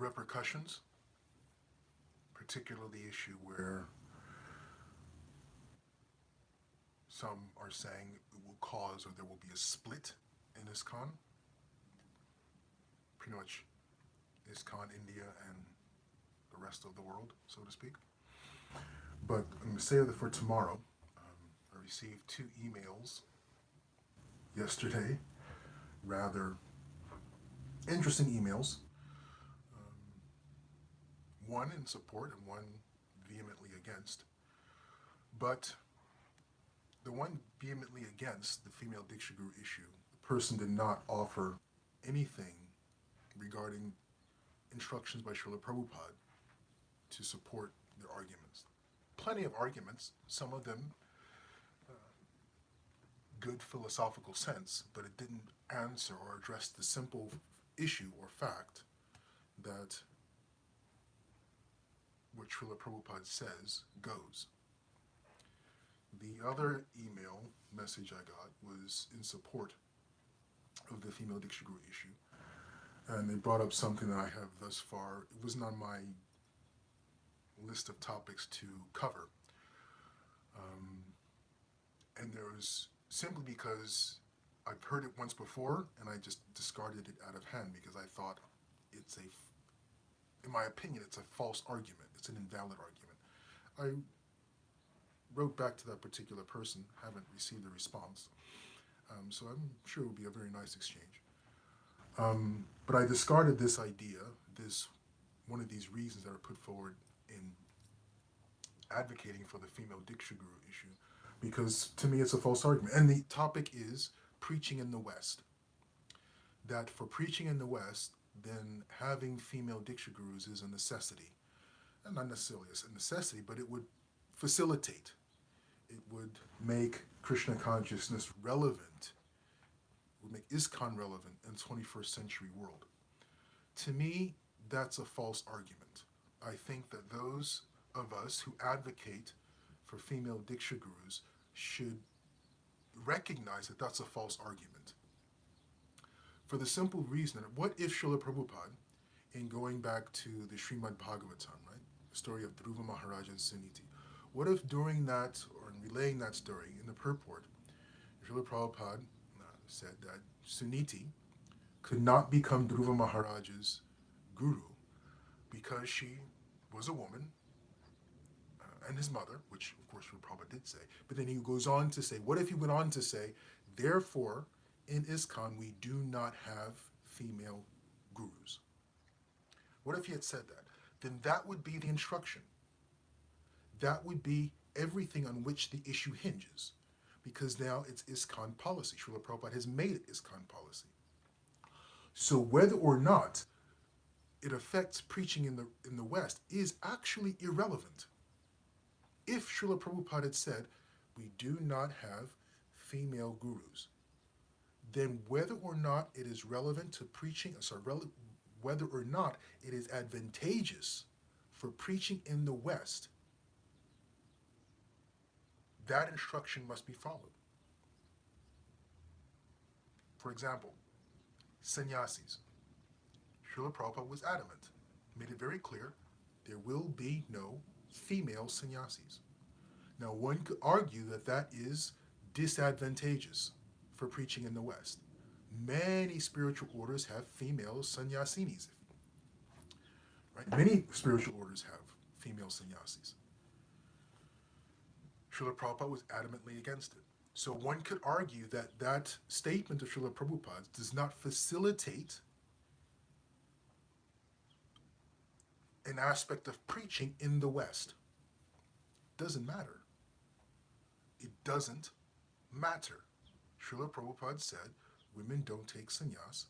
repercussions, particularly the issue where some are saying it will cause or there will be a split in ISKCON, pretty much ISKCON, India, and the rest of the world, so to speak. But I'm going to say that for tomorrow, I received two emails yesterday, rather interesting emails, one in support and one vehemently against. But the one vehemently against the female Diksha Guru issue, the person did not offer anything regarding instructions by Srila Prabhupada to support their arguments. Plenty of arguments, some of them good philosophical sense, but it didn't answer or address the simple issue or fact that what Srila Prabhupada says goes. The other email message I got was in support of the female Diksha Guru issue. And they brought up something that I have thus far. It wasn't on my list of topics to cover. And there was simply because I've heard it once before and I just discarded it out of hand because I thought in my opinion, it's a false argument. It's an invalid argument. I wrote back to that particular person, haven't received a response. So I'm sure it will be a very nice exchange. But I discarded this idea, one of these reasons that are put forward in advocating for the female Diksha Guru issue, because to me it's a false argument. And the topic is preaching in the West. That for preaching in the West, then having female Diksha Gurus is a necessity. And not necessarily a necessity, but it would facilitate. It would make Krishna consciousness relevant. It would make ISKCON relevant in the 21st century world. To me, that's a false argument. I think that those of us who advocate for female Diksha Gurus should recognize that that's a false argument. For the simple reason that what if Srila Prabhupada, in going back to the Srimad Bhagavatam, right, the story of Dhruva Maharaj and Suniti, what if during that, or in relaying that story in the purport, Srila Prabhupada said that Suniti could not become Dhruva Maharaj's guru because she was a woman, and his mother, which of course Srila Prabhupada did say, but then he goes on to say, what if he went on to say, therefore, in ISKCON, we do not have female gurus. What if he had said that? Then that would be the instruction. That would be everything on which the issue hinges, because now it's ISKCON policy. Srila Prabhupada has made it ISKCON policy. So whether or not it affects preaching in the West is actually irrelevant. If Srila Prabhupada had said, we do not have female gurus, then whether or not it is relevant to preaching, whether or not it is advantageous for preaching in the West, that instruction must be followed. For example, sannyasis. Srila Prabhupada was adamant, made it very clear, there will be no female sannyasis. Now, one could argue that that is disadvantageous for preaching in the West. Many spiritual orders have female sannyasinis. Right? Many spiritual orders have female sannyasis. Srila Prabhupada was adamantly against it. So one could argue that that statement of Srila Prabhupada does not facilitate an aspect of preaching in the West. Doesn't matter. It doesn't matter. Srila Prabhupada said, women don't take sannyas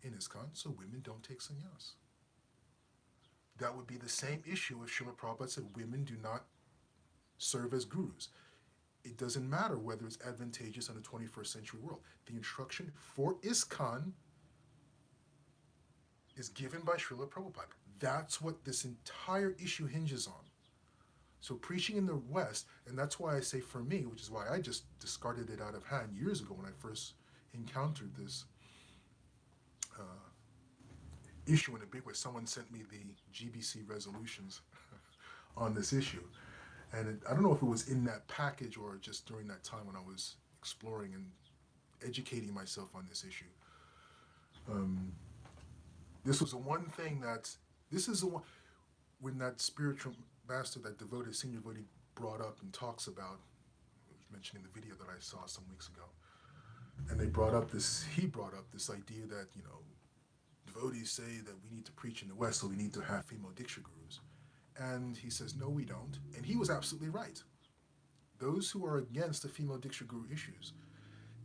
in ISKCON, so women don't take sannyas. That would be the same issue if Srila Prabhupada said women do not serve as gurus. It doesn't matter whether it's advantageous in the 21st century world. The instruction for ISKCON is given by Srila Prabhupada. That's what this entire issue hinges on. So preaching in the West, and that's why I say for me, which is why I just discarded it out of hand years ago when I first encountered this issue in a big way. Someone sent me the GBC resolutions on this issue, and I don't know if it was in that package or just during that time when I was exploring and educating myself on this issue. Um, this was the one thing that this is the one when that spiritual master, that devoted senior devotee, brought up and talks about. I was mentioning the video that I saw some weeks ago, and they brought up this. He brought up this idea that devotees say that we need to preach in the West, so we need to have female Diksha gurus. And he says, no, we don't. And he was absolutely right. Those who are against the female Diksha guru issues,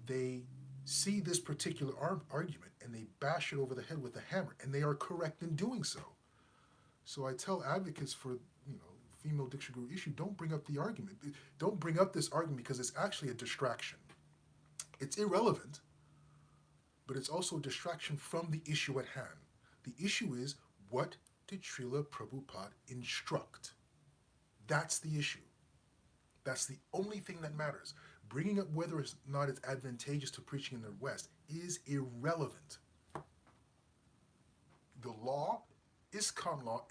they see this particular argument and they bash it over the head with a hammer, and they are correct in doing so. So I tell advocates for female Diksha guru issue, don't bring up the argument. Don't bring up this argument because it's actually a distraction. It's irrelevant, but it's also a distraction from the issue at hand. The issue is, what did Srila Prabhupada instruct? That's the issue. That's the only thing that matters. Bringing up whether or not it's advantageous to preaching in the West is irrelevant. The law, ISKCON law,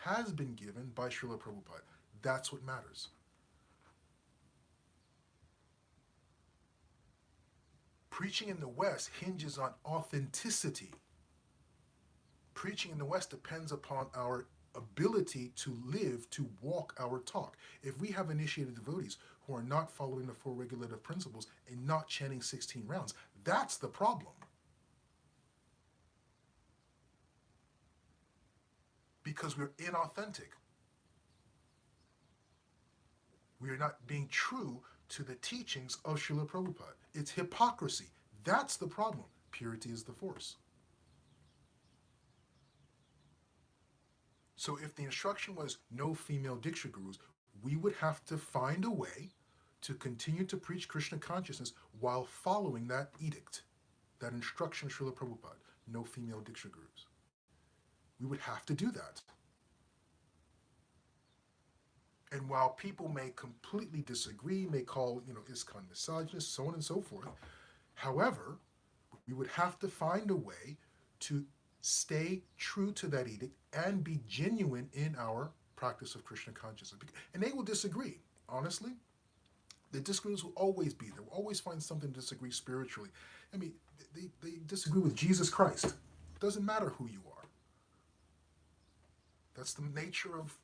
has been given by Srila Prabhupada. That's what matters. Preaching in the West hinges on authenticity. Preaching in the West depends upon our ability to live, to walk our talk. If we have initiated devotees who are not following the four regulative principles and not chanting 16 rounds, that's the problem. Because we're inauthentic. We are not being true to the teachings of Srila Prabhupada. It's hypocrisy. That's the problem. Purity is the force. So if the instruction was no female Diksha gurus, we would have to find a way to continue to preach Krishna consciousness while following that edict, that instruction of Srila Prabhupada, no female Diksha gurus. We would have to do that. And while people may completely disagree, may call, ISKCON misogynist, so on and so forth, however, we would have to find a way to stay true to that edict and be genuine in our practice of Krishna consciousness. And they will disagree. Honestly, the disagreements will always be there. We'll always find something to disagree spiritually. I mean, they disagree with Jesus Christ. It doesn't matter who you are. That's the nature of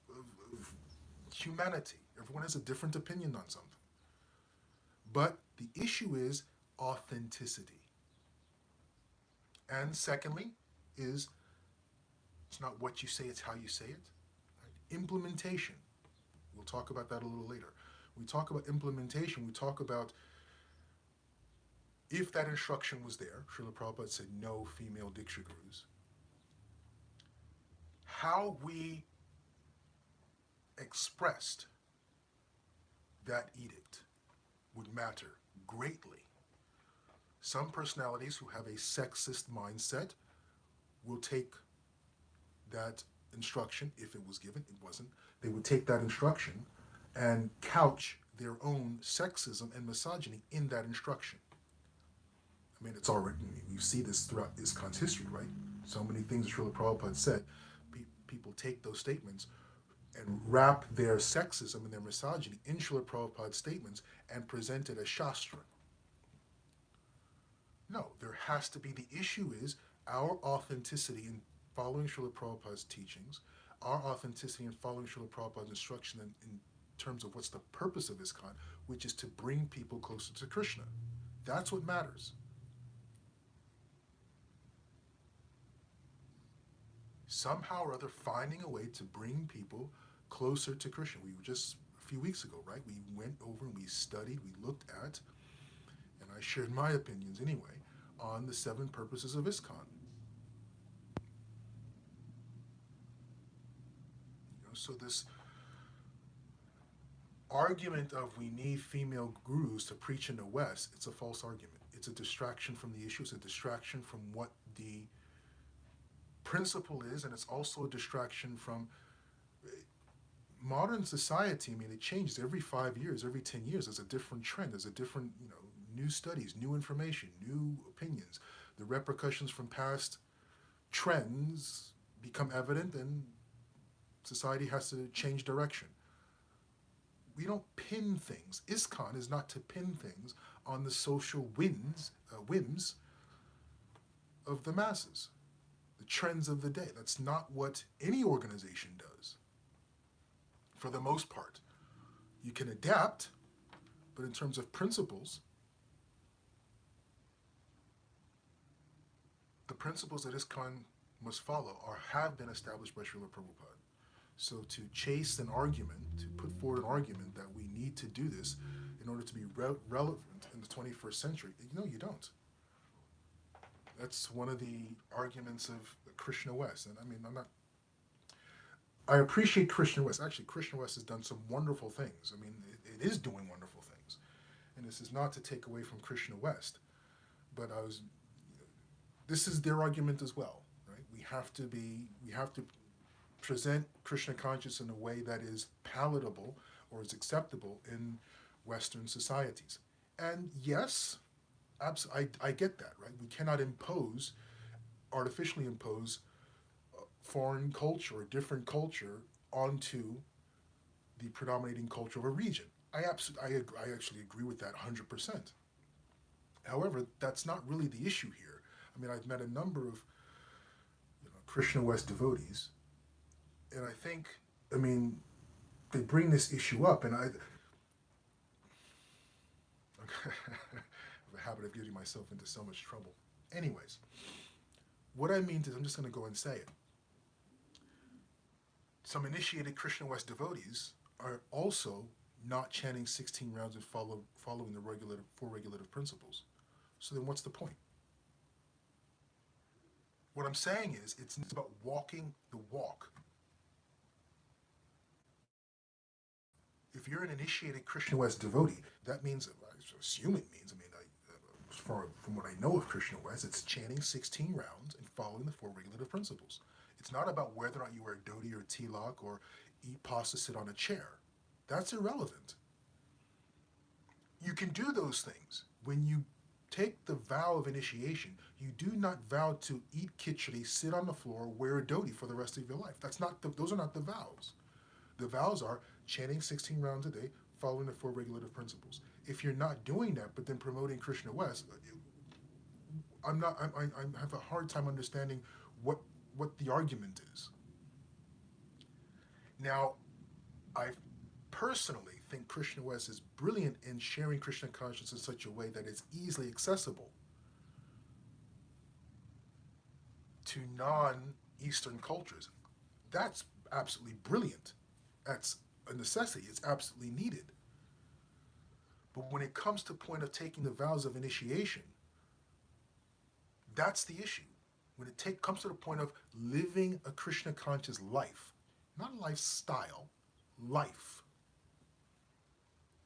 humanity. Everyone has a different opinion on something. But the issue is authenticity. And secondly, it's not what you say, it's how you say it. Right? Implementation. We'll talk about that a little later. When we talk about implementation, we talk about if that instruction was there. Srila Prabhupada said no female Diksha gurus. How we expressed that edict would matter greatly. Some personalities who have a sexist mindset will take that instruction, if it was given, it wasn't, they would take that instruction and couch their own sexism and misogyny in that instruction. I mean, it's already, you see this throughout ISKCON's history, right? So many things Srila Prabhupada said, people take those statements and wrap their sexism and their misogyny in Srila Prabhupada's statements and present it as Shastra. No, there has to be, the issue is our authenticity in following Srila Prabhupada's teachings, our authenticity in following Srila Prabhupada's instruction in terms of what's the purpose of ISKCON, which is to bring people closer to Krishna. That's what matters. Somehow or other finding a way to bring people closer to Krishna. We were just a few weeks ago, right? We went over and we studied, we looked at, and I shared my opinions anyway, on the 7 purposes of ISKCON. So this argument of we need female gurus to preach in the West, it's a false argument. It's a distraction from the issue. It's a distraction from what the principle is, and it's also a distraction from modern society. I mean, it changes every 5 years, every 10 years. There's a different trend. There's a different, new studies, new information, new opinions. The repercussions from past trends become evident and society has to change direction. We don't pin things. ISKCON is not to pin things on the social whims of the masses, the trends of the day. That's not what any organization does, for the most part. You can adapt, but in terms of principles, the principles that ISKCON must follow are have been established by Srila Prabhupada. So to chase an argument, to put forward an argument that we need to do this in order to be relevant in the 21st century, no, you don't. That's one of the arguments of Krishna West. And I mean, I appreciate Krishna West. Actually, Krishna West has done some wonderful things. I mean, it is doing wonderful things. And this is not to take away from Krishna West, but this is their argument as well, right? We have to present Krishna consciousness in a way that is palatable or is acceptable in Western societies. And yes, I get that, right? We cannot artificially impose foreign culture or different culture onto the predominating culture of a region. I actually agree with that 100%. However, that's not really the issue here. I mean, I've met a number of Krishna West devotees, and I think, I mean, they bring this issue up, and I have a habit of getting myself into so much trouble. Anyways, what I mean is, I'm just going to go and say it. Some initiated Krishna West devotees are also not chanting 16 rounds and following the four regulative principles. So then what's the point? What I'm saying is, it's about walking the walk. If you're an initiated Krishna West devotee, that means, I assume it means, from what I know of Krishna West, it's chanting 16 rounds and following the four regulative principles. It's not about whether or not you wear a dhoti or tilak or eat pasta, sit on a chair. That's irrelevant. You can do those things. When you take the vow of initiation, you do not vow to eat khichdi, sit on the floor, wear a dhoti for the rest of your life. Those are not the vows. The vows are chanting 16 rounds a day, following the four regulative principles. If you're not doing that, but then promoting Krishna West, I have a hard time understanding what the argument is. Now, I personally think Krishna West is brilliant in sharing Krishna consciousness in such a way that it's easily accessible to non-Eastern cultures. That's absolutely brilliant. That's a necessity. It's absolutely needed. But when it comes to point of taking the vows of initiation, that's the issue. When it comes to the point of living a Krishna conscious life, not lifestyle, life.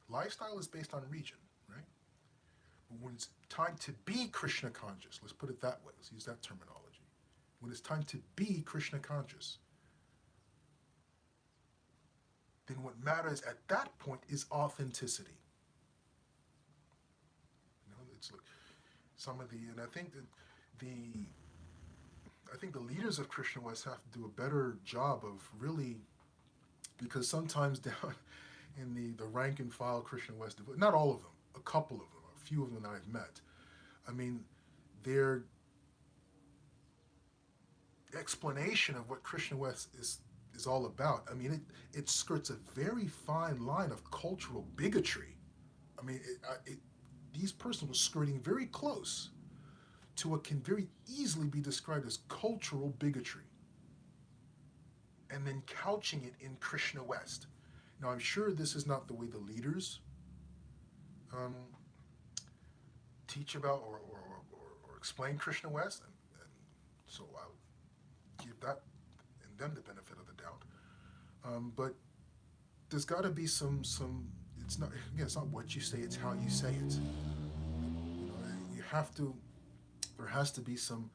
Lifestyle is based on region, right? But when it's time to be Krishna conscious, let's put it that way, let's use that terminology. When it's time to be Krishna conscious, then what matters at that point is authenticity. It's like and I think that the leaders of Krishna West have to do a better job of really, because sometimes down in the rank and file Krishna West, not all of them, a couple of them, a few of them that I've met, I mean, their explanation of what Krishna West is all about, I mean, it skirts a very fine line of cultural bigotry. I mean, these persons were skirting very close to what can very easily be described as cultural bigotry, and then couching it in Krishna West. Now, I'm sure this is not the way the leaders teach about or explain Krishna West, and so I'll give that and them the benefit of the doubt. But there's got to be some. It's not, again, it's not what you say; it's how you say it. You have to. There has to be some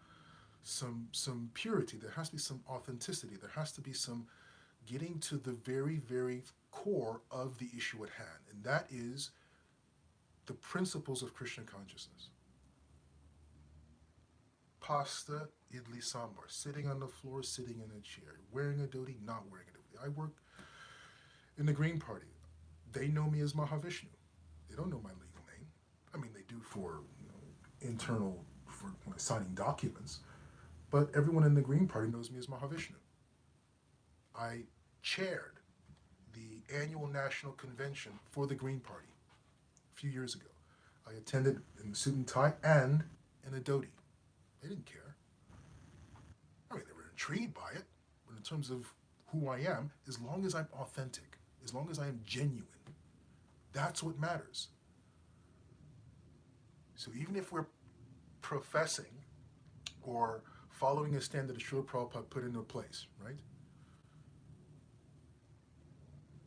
purity. There has to be some authenticity. There has to be some getting to the very, very core of the issue at hand, and that is the principles of Krishna consciousness. pasta, idli, sambar, sitting on the floor, sitting in a chair, wearing a dhoti, not wearing a dhoti. I work in the Green Party. They know me as Mahavishnu. They don't know my legal name. I mean, they do for internal for signing documents, but everyone in the Green Party knows me as Mahavishnu. I chaired the annual national convention for the Green Party a few years ago. I attended in a suit and tie and in a dhoti. They didn't care. I mean, they were intrigued by it, but in terms of who I am, as long as I'm authentic, as long as I am genuine, that's what matters. So even if we're professing or following a standard that Srila Prabhupada put into place, right?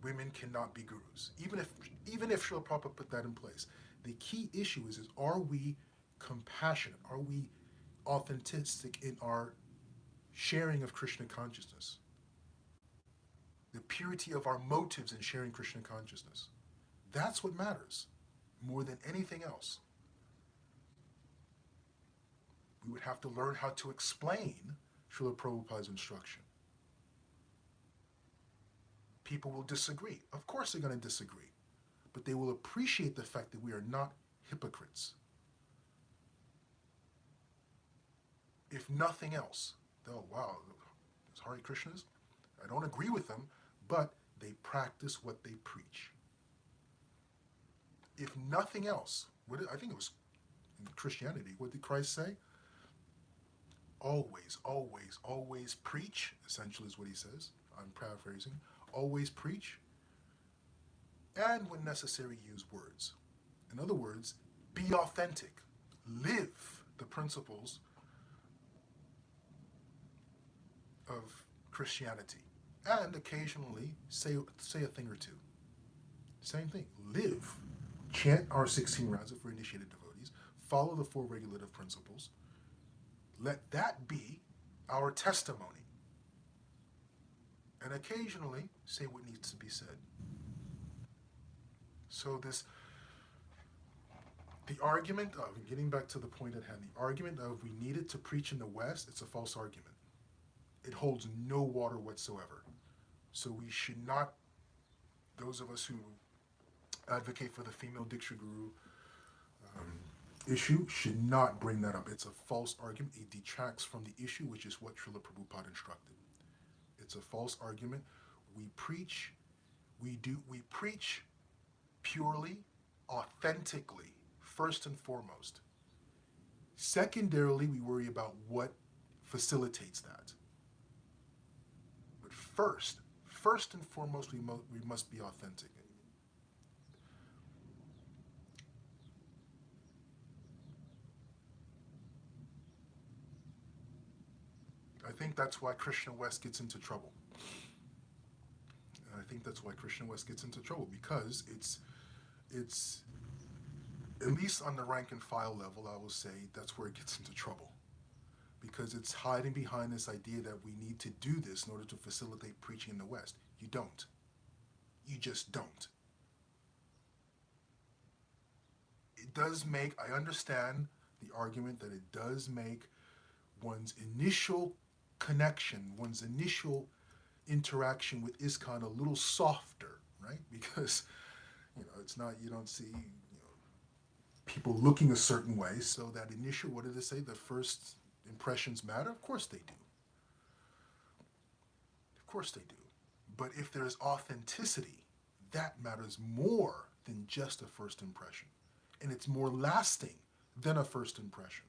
Women cannot be gurus. Even if Srila Prabhupada put that in place, the key issue is are we compassionate? Are we authentic in our sharing of Krishna consciousness? The purity of our motives in sharing Krishna consciousness. That's what matters more than anything else. We would have to learn how to explain Srila Prabhupada's instruction. People will disagree. Of course they're going to disagree. But they will appreciate the fact that we are not hypocrites. If nothing else, they'll, wow, it's Hare Krishnas. I don't agree with them, but they practice what they preach. If nothing else, I think it was in Christianity, what did Christ say? Always, always, always preach, essentially is what he says. I'm paraphrasing. Always preach, and when necessary, use words. In other words, be authentic. Live the principles of Christianity. And occasionally, say a thing or two. Same thing. Live. Chant our 16 rounds if we're initiated devotees. Follow the 4 regulative principles. Let that be our testimony. And occasionally, say what needs to be said. So the argument of, getting back to the point at hand, the argument of we needed to preach in the West, it's a false argument. It holds no water whatsoever. So we should not, those of us who advocate for the female Diksha Guru issue, should not bring that up. It's a false argument. It detracts from the issue, which is what Srila Prabhupada instructed. It's a false argument. We preach purely, authentically, first and foremost. Secondarily, we worry about what facilitates that. But first and foremost, we must be authentic. I think that's why Krishna West gets into trouble. Because it's at least on the rank and file level, I will say that's where it gets into trouble. Because it's hiding behind this idea that we need to do this in order to facilitate preaching in the West. You don't. You just don't. It does make, I understand the argument that it does make one's initial connection, one's initial interaction with ISKCON a little softer, right? Because, it's not, you don't see, people looking a certain way. So that initial, what did it say? The first impressions matter? Of course they do. Of course they do. But if there's authenticity, that matters more than just a first impression. And it's more lasting than a first impression.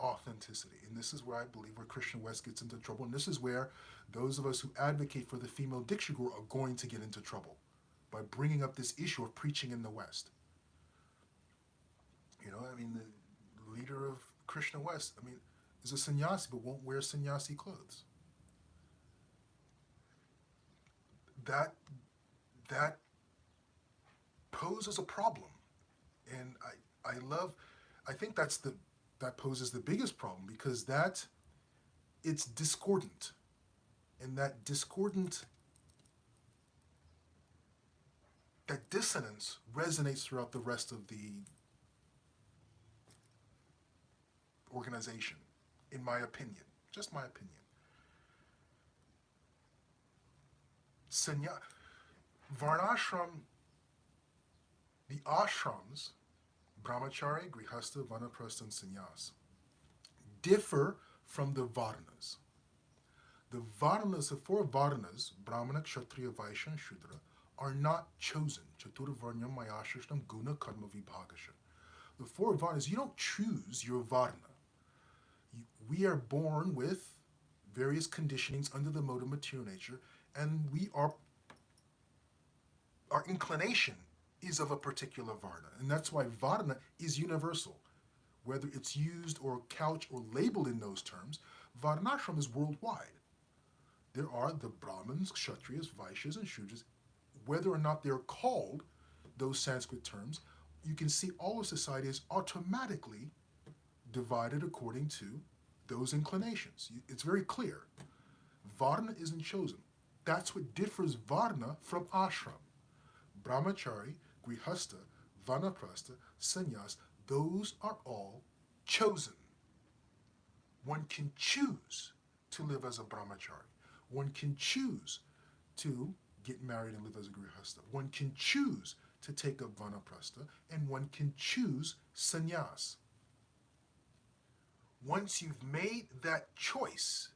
Authenticity. And this is where I believe where Krishna West gets into trouble. And this is where those of us who advocate for the female Diksha Guru are going to get into trouble by bringing up this issue of preaching in the West. The leader of Krishna West, is a sannyasi but won't wear sannyasi clothes. That poses a problem. And I think that poses the biggest problem, because it's discordant. And that dissonance resonates throughout the rest of organization, in my opinion. Just my opinion. Sanya, Varnashram, the ashrams, Brahmachari, Grihastha, Vanaprastha, and Sannyas, differ from the Varnas. The Varnas, the four Varnas, Brahmana, Kshatriya, Vaishya, and Shudra, are not chosen. Chaturvarnyam Mayashashtam Guna Karma Vibhagasha. The four Varnas, you don't choose your Varna. We are born with various conditionings under the mode of material nature, and our inclination is of a particular Varna. And that's why Varna is universal. Whether it's used or couched or labeled in those terms, Varnashram is worldwide. There are the Brahmins, Kshatriyas, Vaishyas, and Shudras. Whether or not they're called those Sanskrit terms, you can see all of society is automatically divided according to those inclinations. It's very clear. Varna isn't chosen. That's what differs Varna from ashram. Brahmachari, Grihastha, Vanaprastha, Sannyas, those are all chosen. One can choose to live as a brahmachari. One can choose to get married and live as a grihastha. One can choose to take up vanaprastha, and one can choose sannyas. Once you've made that choice,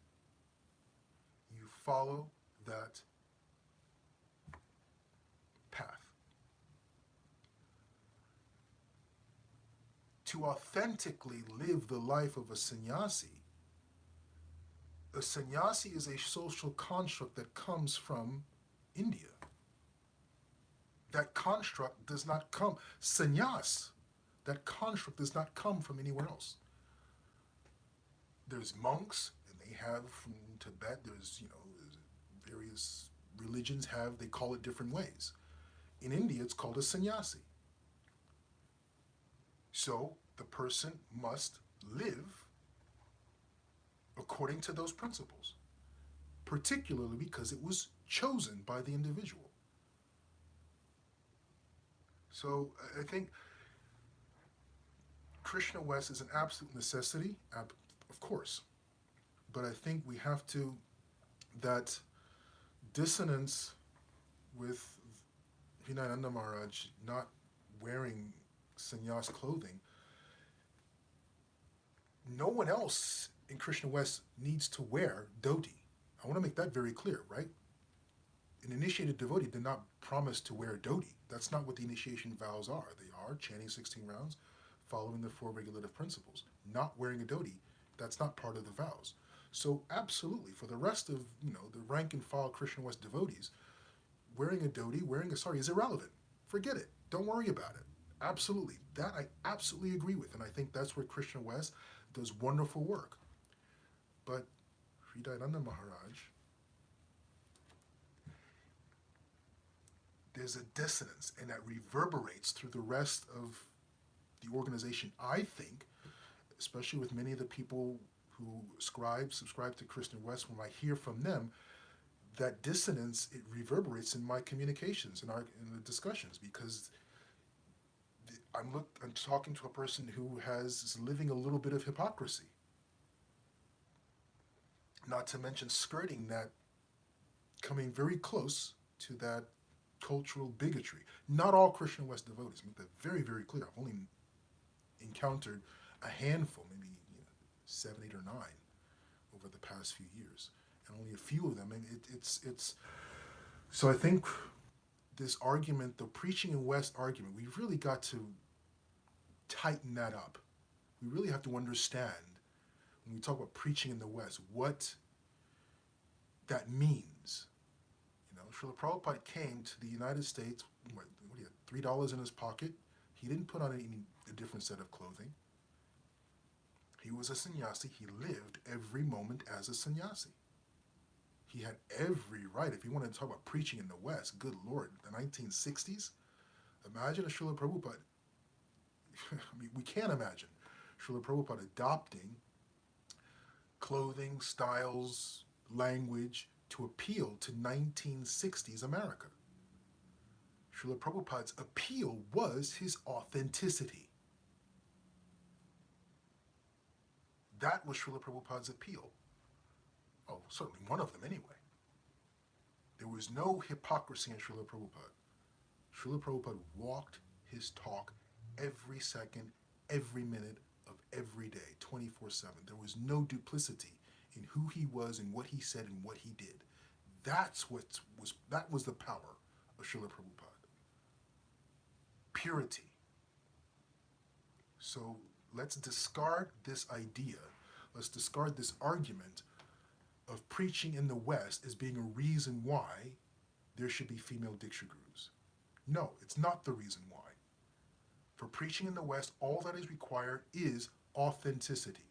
you follow that path. To authentically live the life of a sannyasi is a social construct that comes from India. That construct does not come, sannyas, that construct does not come from anywhere else. There's monks, and they have from Tibet, there's various religions they call it different ways. In India, it's called a sannyasi. So the person must live according to those principles, particularly because it was chosen by the individual. So I think Krishna West is an absolute necessity, of course, but I think we have to, that dissonance with Vinayana Maharaj not wearing sannyas clothing, no one else in Krishna West needs to wear dhoti. I want to make that very clear, right? An initiated devotee did not promise to wear dhoti. That's not what the initiation vows are. They are chanting 16 rounds, following the four regulative principles. Not wearing a dhoti, that's not part of the vows. So absolutely, for the rest of the rank and file Krishna West devotees, wearing a dhoti, wearing a sari is irrelevant. Forget it. Don't worry about it. Absolutely. That I absolutely agree with, and I think that's where Krishna West does wonderful work. But Hridayananda Maharaj, there's a dissonance, and that reverberates through the rest of the organization. I think, especially with many of the people who subscribe to Krishna West, when I hear from them, that dissonance, it reverberates in my communications, in the discussions, because I'm talking to a person who is living a little bit of hypocrisy. Not to mention skirting that, coming very close to that cultural bigotry. Not all Krishna West devotees, make that very, very clear. I've only encountered a handful, maybe 7, 8, or 9 over the past few years, and only a few of them. And it's so I think this argument, the preaching in West argument, we've really got to tighten that up. We really have to understand, when we talk about preaching in the West, what that means. Srila Prabhupada came to the United States, what he had, $3 in his pocket. He didn't put on a different set of clothing. He was a sannyasi. He lived every moment as a sannyasi. He had every right. If you want to talk about preaching in the West, good Lord, the 1960s, imagine a Srila Prabhupada. I mean, we can't imagine Srila Prabhupada adopting clothing, styles, language to appeal to 1960s America. Srila Prabhupada's appeal was his authenticity. That was Srila Prabhupada's appeal. Oh, certainly one of them anyway. There was no hypocrisy in Srila Prabhupada. Srila Prabhupada walked his talk every second, every minute of every day, 24/7. There was no duplicity in who he was and what he said and what he did. That was the power of Srila Prabhupada. Purity. So let's discard this idea. Let's discard this argument of preaching in the West as being a reason why there should be female Diksha gurus. No, it's not the reason why. For preaching in the West, all that is required is authenticity,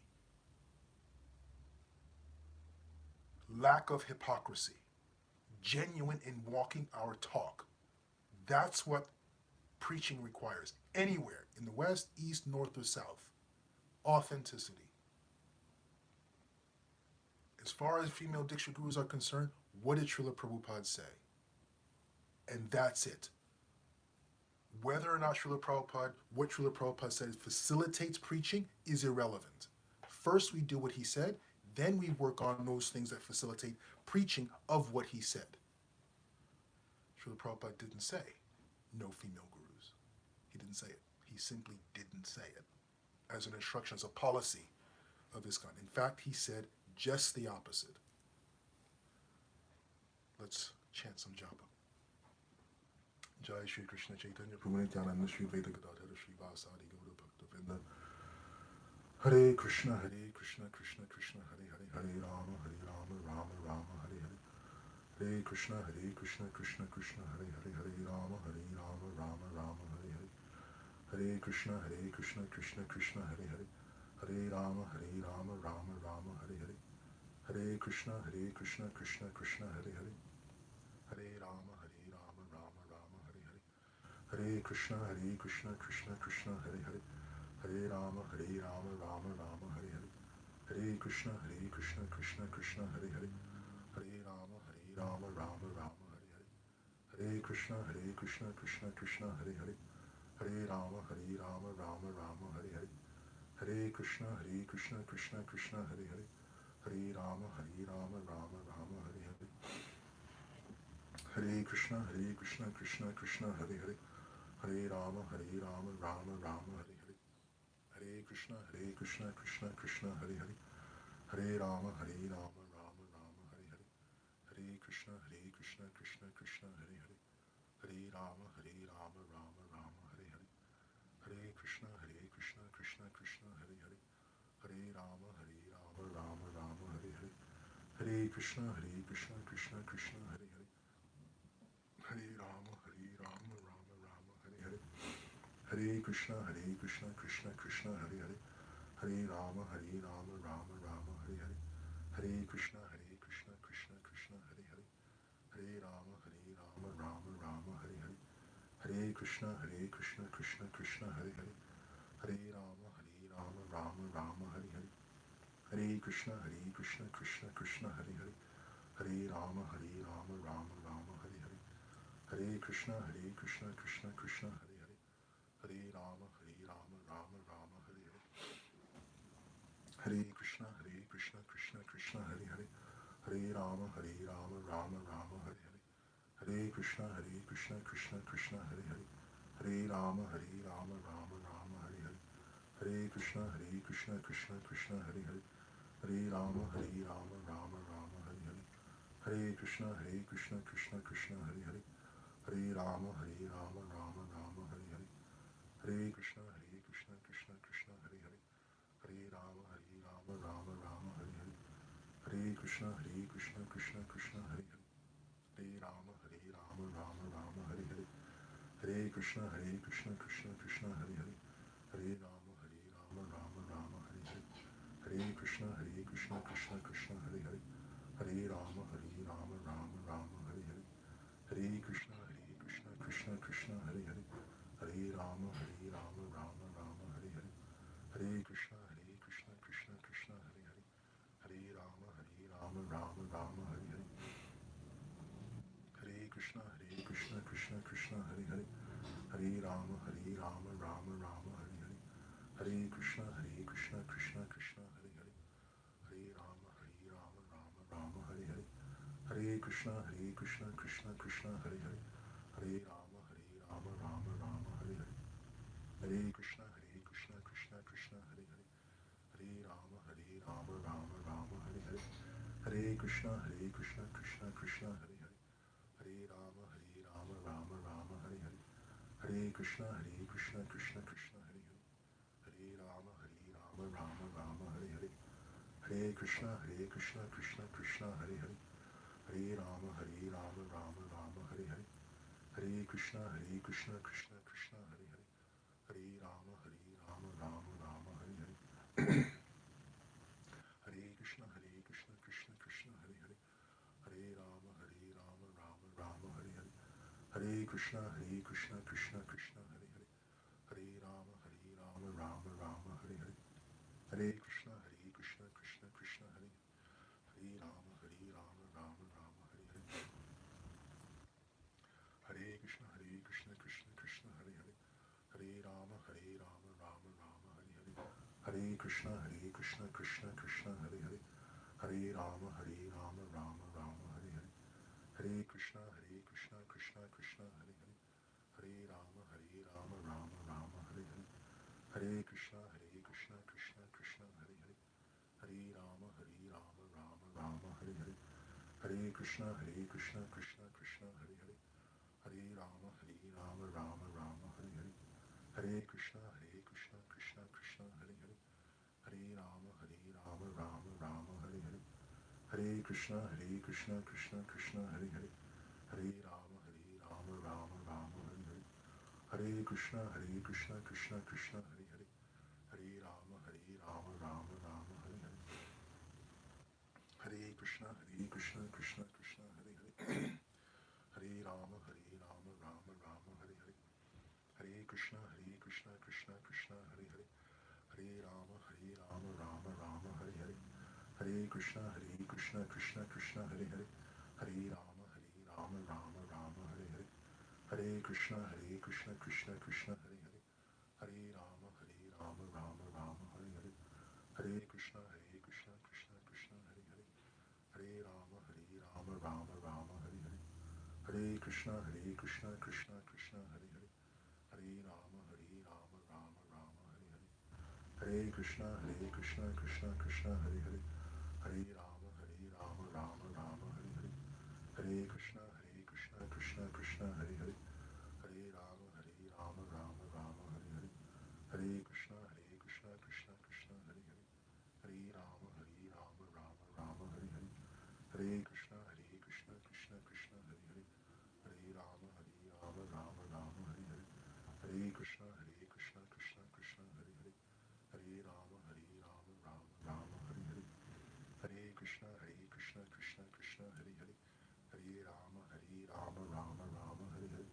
lack of hypocrisy, genuine in walking our talk. That's what preaching requires anywhere in the West, East, North, or South. Authenticity. As far as female Diksha gurus are concerned, what did Srila Prabhupada say? And that's it. Whether or not what Srila Prabhupada said facilitates preaching is irrelevant. First we do what he said, then we work on those things that facilitate preaching of what he said. Srila Prabhupada didn't say no female gurus. He didn't say it. He simply didn't say it as an instruction, as a policy of his kind. In fact, he said just the opposite. Let's chant some japa. Jai Shri Krishna Chaitanya Prabhu Nityananda Shri Veda Gadadhara Shri Vasadi Gaura Bhakta Vrinda. Hare Krishna Krishna Krishna Hare Hare Hare Rama Rama Rama Hare Hare. Hare Krishna Krishna Krishna Hare Hare Hare Rama Rama Rama Hare Hare. Hare Krishna Krishna Krishna Hare Hare. Hare Rama Rama Rama Hare Hare. Hare Krishna Krishna Krishna Hare Hare. Hare Rama Rama Rama Hare Hare. Hare Krishna Krishna Krishna Hare Hare. Hare Rama Rama Rama Hare Hare. Hare Krishna Krishna Krishna Hare Hare. Hare Rama Rama Rama Hare Hare. Hare Krishna Krishna Krishna Hare Hare. Hare Rama Rama Rama Hare Hare. Hare Krishna Krishna Krishna Hare Hare. Hare Rama Rama Rama Hare Hare. Hare Krishna Krishna Krishna Hare Hare. Hare Rama Rama Rama Hare Hare. Hare Krishna Krishna Krishna Hare Hare. Hare Rama Rama Rama Hare Hare. Hare Krishna Krishna Krishna Hare Hare. Hare Rama Rama Rama Hare Hare. Hare Krishna Krishna Krishna Hare Hare. Hare Rama Rama Rama Hare Hare. Hare Krishna Krishna Krishna Hare Hare. Hare Rama Rama Rama Hare Hare. Hare Krishna Krishna Krishna Hare Hare. Hare Rama Rama Rama Hare Hare. Hare Krishna Krishna Krishna Hare Hare. Hare Rama Rama Rama Hare Hare. Hare Krishna Krishna Krishna Hare Hare. Hare Rama Rama Rama Hare Hare. Hare Krishna Krishna Krishna Hare Hare. Hare Rama Rama Rama Hare Hare. Hare Krishna Krishna Krishna Hare Hare. Hare Rama Rama Rama Hare Hare. Hare Krishna Krishna Krishna Hare Hare. Hare Rama Rama Rama Hare Hare. Hare Krishna Krishna Krishna Hare Hare. Hare Rama Rama Rama Hare Hare. Hare Krishna Krishna Krishna Hare Hare. Hare Rama Rama Rama Hare Hare. Hare Krishna Krishna Krishna Hare Hare. Hare Rama Rama Rama Hare Hare. Hare Krishna Krishna Krishna Hare Hare. Hare Rama Rama Rama Hare Hare. Hare Krishna Krishna Krishna Hare Hare. Hare Rama Rama Rama Hare Hare. Hare Krishna Krishna Krishna Hare Hare. Hare Rama Rama Rama Hare Hare. Hare Krishna Krishna Krishna Hare Hare. Hare Rama Rama Rama Hare Hare. Hare Krishna Krishna Krishna Hare Hare. Hare Rama Rama Rama Hare Hare. Hare Krishna Krishna Krishna Hare Hare. Hare Rama Rama Rama Hare Hare. Hare Krishna Krishna Krishna Hare Hare. Hare Rama Rama Rama Hare Hare. Hare Krishna Krishna Krishna Hare Hare. Krishna, Krishna Krishna, Hare Hare, Hare Rama, Rama Rama, Hare Hare, Hare Krishna, Krishna Krishna, Hare Hare, Hare Rama, Rama Rama, Hare Hare, Hare Krishna, Krishna Krishna, Hare Hare, Hare Rama, Rama Rama, Hare Hare, Hare Krishna, Krishna Krishna, Hare Hare, Hare Rama, Rama Rama, Hare Hare, Hare Krishna, Krishna Krishna, Hare Hare, Hare Rama, Rama Rama, Hare Hare, Hare Krishna, Krishna Krishna, Hare Hare, Hare Rama, Rama Rama, Hare Hare, Hare Krishna, Krishna Krishna, Hare Hare, Hare Rama, Rama Rama, Hare Hare, Hare Krishna, Krishna Krishna, Hare Hare, Hare Rama, Rama Rama, Hare Hare, Hare Krishna, Krishna Krishna, Hare Hare Rama, Rama Rama, Hare Hare, Hare Krishna, Krishna Krishna, Hare Hare, Hare Rama, Rama Rama, Hare Hare, Hare Krishna, Krishna Krishna, Hare Hare, Hare Rama, Rama Rama, Hare Hare, Hare Krishna, Krishna Krishna, Hare Hare, Hare Rama, Rama Rama, Hare Hare, Hare Krishna, Krishna Krishna, Hare Hare, Hare Rama, Rama Rama, Hare Hare, Hare Krishna, Krishna Krishna, Hare Hare, Hare Rama, Rama Rama, Hare Hare, Hare Krishna, Krishna Krishna, Hare Hare, Hare Rama, Rama Rama, Hare Hare, Hare Krishna, Krishna Krishna, Hare Hare, Hare Rama, Rama Rama, Hare Hare, Hare Krishna, Krishna Krishna, Hare Hare, Hare Rama, Rama Rama, Hare Hare, Hare Krishna, Krishna Krishna, Hare Hare, Hare Rama, Rama Rama, Hare Hare, Hare Krishna, Krishna Krishna, Hare Hare, Hare Rama, Rama Rama, Hare Hare, Hare Krishna, Krishna Krishna, Hare Hare, Hare Rama, Rama Rama, Hare Hare, Hare Krishna, Krishna Krishna, Hare Hare, Hare Rama, Rama Rama, Hare Hare, Hare Krishna, Krishna Krishna, Hare Hare, Hare Rama, Rama Rama, Hare Hare, Hare Krishna, Krishna Krishna, Hare Hare, Hare Rama, Rama Rama, Hare Hare, Hare Krishna, Krishna Krishna, Hare Hare, Hare Rama, Rama Rama, Hare Hare, Hare Krishna, Krishna Krishna, Hare Hare, Hare Rama, Rama Rama, Hare Hare, Hare Krishna, Krishna Krishna, Hare Hare, Hare Rama, Rama Rama, Hare Hare, Hare Krishna, Krishna Krishna, Hare Hare, Hare Rama, Rama Rama, Hare Hare, Hare Krishna, Krishna Krishna, Hare Hare, Hare Rama, Rama Rama, Hare Hare, Hare Krishna, Krishna Krishna, Hare Hare, Hare Rama, Rama Rama, Hare Hare,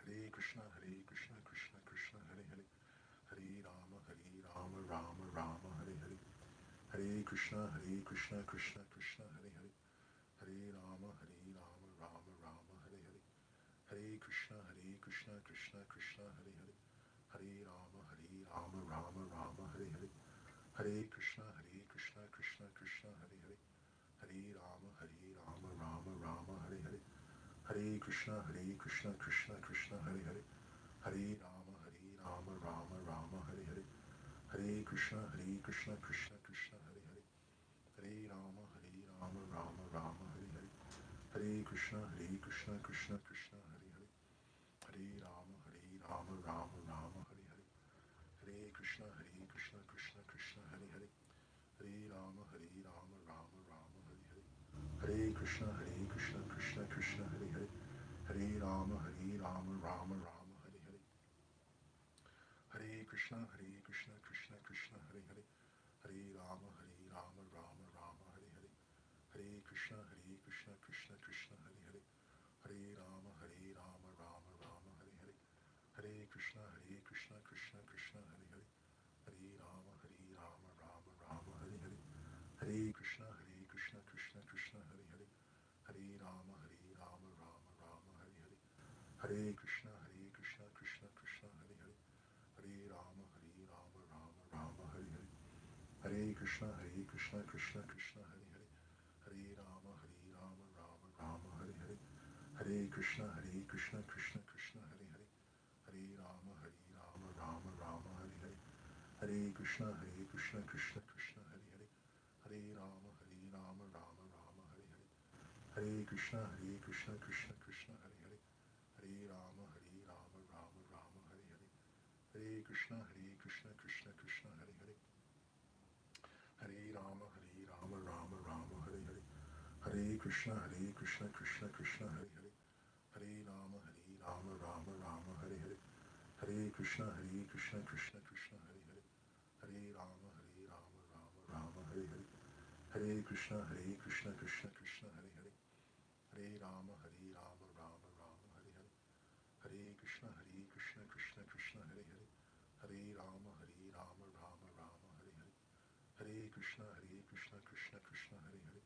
Hare Krishna, Krishna Krishna, Hare Hare, Hare Rama, Rama Rama, Hare Hare, Hare Krishna, Krishna Krishna, Hare Hare, Hare Rama, Rama Rama, Hare Hare, Hare Krishna, Krishna Krishna, Hare Hare, Hare Rama, Rama Rama, Hare Hare, Hare Krishna, Krishna Krishna, Hare Hare, Hare Rama, Rama Rama, Hare Hare, Hare Krishna, Krishna Krishna, Hare Hare, Hare Rama, Rama Rama, Hare Hare, Hare Krishna, Krishna Krishna, Hare Hare, Hare Rama, Rama Rama, Hare Hare, Hare Krishna, Krishna Krishna, Hare Hare, Hare Rama, Rama Rama, Hare Hare, Hare Krishna, Krishna Krishna, Hare Hare, Hare Rama, Rama Rama, Hare Hare, Hare Krishna, Krishna Krishna, Hare Hare, Hare Rama, Rama Rama, Hare Hare, Hare Krishna, Krishna Krishna, Hare Hare, Hare Rama, Rama Rama, Hare Hare, Hare Krishna, Krishna Krishna, Hare Hare, Hare Rama, Rama Rama, Hare Hare, Hare Krishna, Krishna Krishna, Hare Hare, Hare Rama, Rama Rama, Hare Hare, Hare Krishna, Krishna Krishna, Hare Hare, Hare Rama, Rama Rama, Hare Hare, Hare Krishna, Krishna Krishna, Hare Hare, Hare Rama, Rama Rama, Hare Hare, Hare Krishna, Krishna Krishna, Hare Hare, Hare Rama, Hare Krishna, Krishna Krishna, Hare Hare, Hare Rama, Rama Rama, Hare Hare, Hare Krishna, Krishna Krishna, Hare Hare, Hare Rama, Rama Rama, Hare Hare, Hare Krishna, Krishna Krishna, Hare Hare, Hare Rama, Rama Rama, Hare Hare, Hare Krishna, Krishna Krishna, Hare Hare, Hare Rama, Rama Rama, Hare Hare, Hare Krishna, Krishna Krishna, Hare Hare, Hare Rama, Rama Rama, Hare Hare, Hare Krishna, Krishna Krishna, Hare Hare, Hare Rama, Rama Rama, Hare Hare, Hare Krishna, Krishna Krishna, Hare Hare, Hare Rama, Rama Rama, Hare Hare, Hare Krishna, Krishna Krishna, Hare Hare, Hare Rama, Rama Rama, Hare Hare, Hare Krishna, Krishna Krishna, Hare Hare, Hare Rama, Rama Rama, Hare Hare, Hare Krishna, Krishna Krishna, Hare Hare,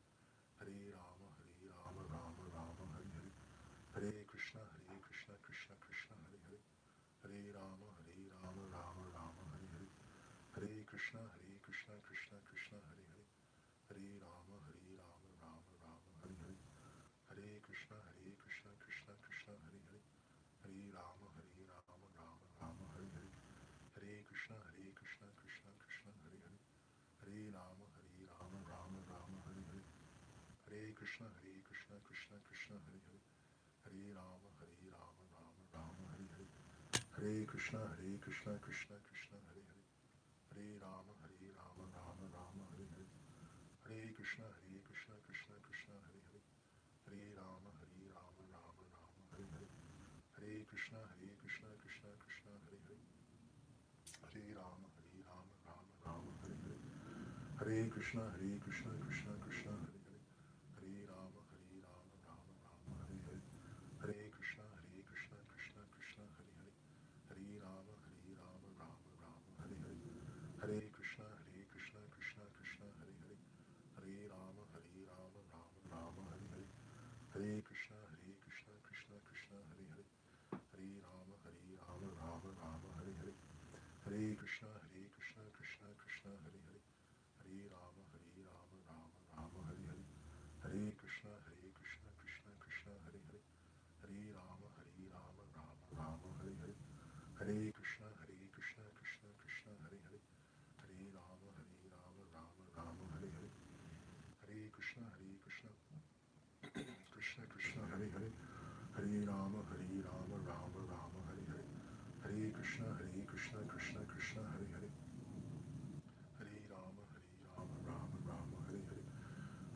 Hare Rama, Rama Rama, Hare Hare, Hare Krishna, Krishna Krishna, Hare Hare, Hare Rama, Rama Rama, Hare Hare, Hare Krishna, Krishna Krishna, Hare Hare, Hare Rama, Rama Rama, Hare Hare, Hare Krishna, Krishna Krishna, Hare Hare, Hare Rama, Rama Rama, Hare Hare, Hare Krishna, Krishna Krishna, Hare Hare, Hare Rama, Rama Rama, Hare Hare, Hare Krishna, Krishna Krishna, Hare Hare, Hare Rama, Rama Rama, Hare Hare, Hare Krishna, Krishna Krishna, Hare Hare, Hare Rama, Rama Rama, Hare Hare, Hare Krishna, Krishna Krishna, Hare Hare, Hare Rama, Rama Rama, Hare Hare, Hare Krishna, Krishna Krishna, Hare Hare, Hare Rama, Rama Rama, Hare Hare, Hare Krishna, Krishna Krishna, Hare Hare, Hare Rama, Rama Rama, Hare Hare, Hare Krishna, Krishna Krishna, Hare Hare, Hare Rama, Rama Rama, Hare Hare, Hare Krishna, Krishna Krishna, Hare Hare, Hare Rama, Rama Rama, Hare Hare, Hare Krishna, Krishna Krishna, Hare Hare, Hare Rama, Rama Rama, Hare Hare, Hare Krishna, Krishna Krishna, Hare Hare, Hare Rama, Rama Rama, Hare Hare, Hare Krishna, Krishna Krishna, Hare Hare, Hare Rama, Rama Rama, Hare Hare, Hare Krishna, Krishna Krishna, Hare Hare, Hare Rama, Rama Rama, Hare Hare,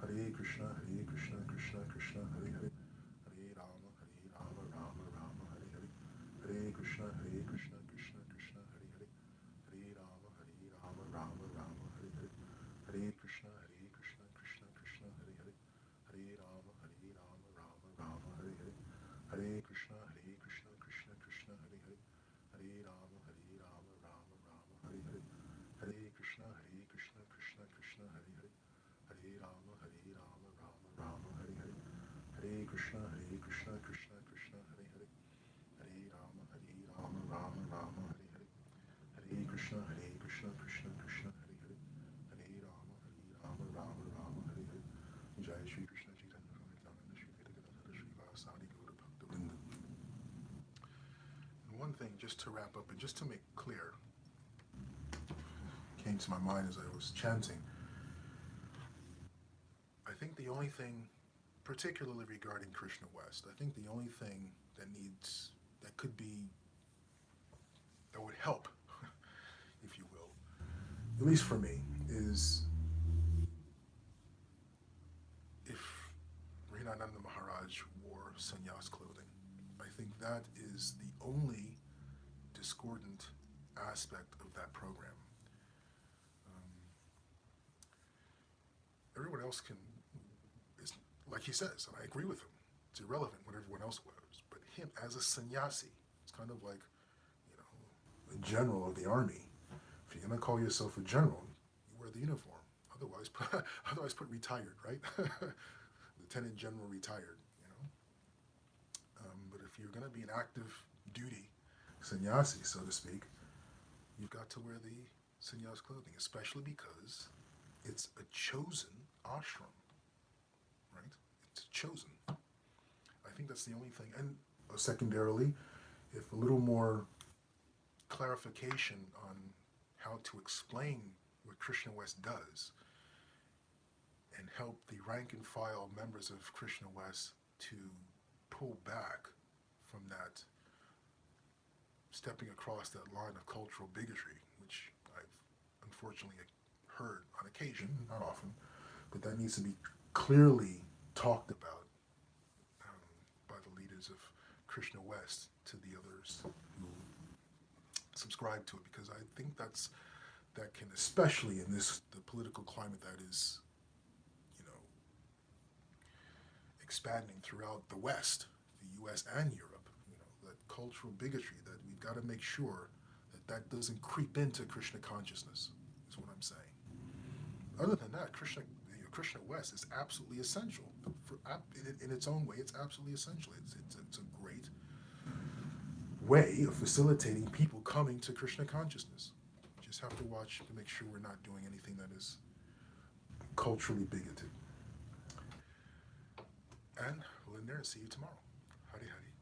Hare Krishna, Krishna Krishna, Hare Hare, Hare Rama, Rama Rama, Hare Hare, Hare Krishna, Krishna Krishna, Hare Hare, Hare Rama, Rama Rama, Hare Hare, Hare Krishna, Krishna Krishna, Hare Hare, Hare Rama, Rama Rama, Hare Hare, Hare Krishna, Krishna Krishna, Hare Hare, Hare Rama, Rama Rama, Hare Hare, Hare Krishna, Krishna Krishna, Hare Hare, Hare Rama, Rama Rama, Hare Hare, Hare Krishna, Krishna Krishna, Hare Hare, Hare Rama, Rama Rama, Hare Hare, Hare Krishna, Krishna Krishna, Hare Hare, Hare Rama, Rama Rama, Hare Hare, Hare Krishna, Krishna Krishna, Hare Hare, Hare Rama, Rama Rama, Hare Hare, Jai Shri Krishna Chaitanya Prabhu Nityananda Shri Advaita Gadadhara Shri Vasadi Gaura Bhakta Vrinda. And one thing, just to wrap up and just to make clear, came to my mind as I was chanting. I think the only thing, particularly regarding Krishna West, I think the only thing that could be, that would help, if you will, at least for me, is if Rinananda Maharaj wore sannyas clothing. I think that is the only discordant aspect of that program. Everyone else is like he says, and I agree with him. It's irrelevant what everyone else wears, but him as a sannyasi, it's kind of like, a general of the army. If you're gonna call yourself a general, you wear the uniform. Otherwise, put retired, right? Lieutenant General retired. But if you're gonna be an active duty sannyasi, so to speak, you've got to wear the sannyas clothing, especially because it's a chosen ashram, right? It's chosen. I I think that's the only thing. And secondarily, if a little more clarification on how to explain what Krishna West does and help the rank and file members of Krishna West to pull back from that, stepping across that line of cultural bigotry, which I've unfortunately heard on occasion, not often, but that needs to be clearly talked about by the leaders of Krishna West to the others who subscribe to it, because I think that can, especially in the political climate that is, you know, expanding throughout the West, the U.S. and Europe, that cultural bigotry, that we've got to make sure that doesn't creep into Krishna consciousness, is what I'm saying. Other than that, Krishna West is absolutely essential. In its own way, it's absolutely essential. It's a great way of facilitating people coming to Krishna consciousness. We just have to watch to make sure we're not doing anything that is culturally bigoted. And we'll end there and see you tomorrow. Hari Hari.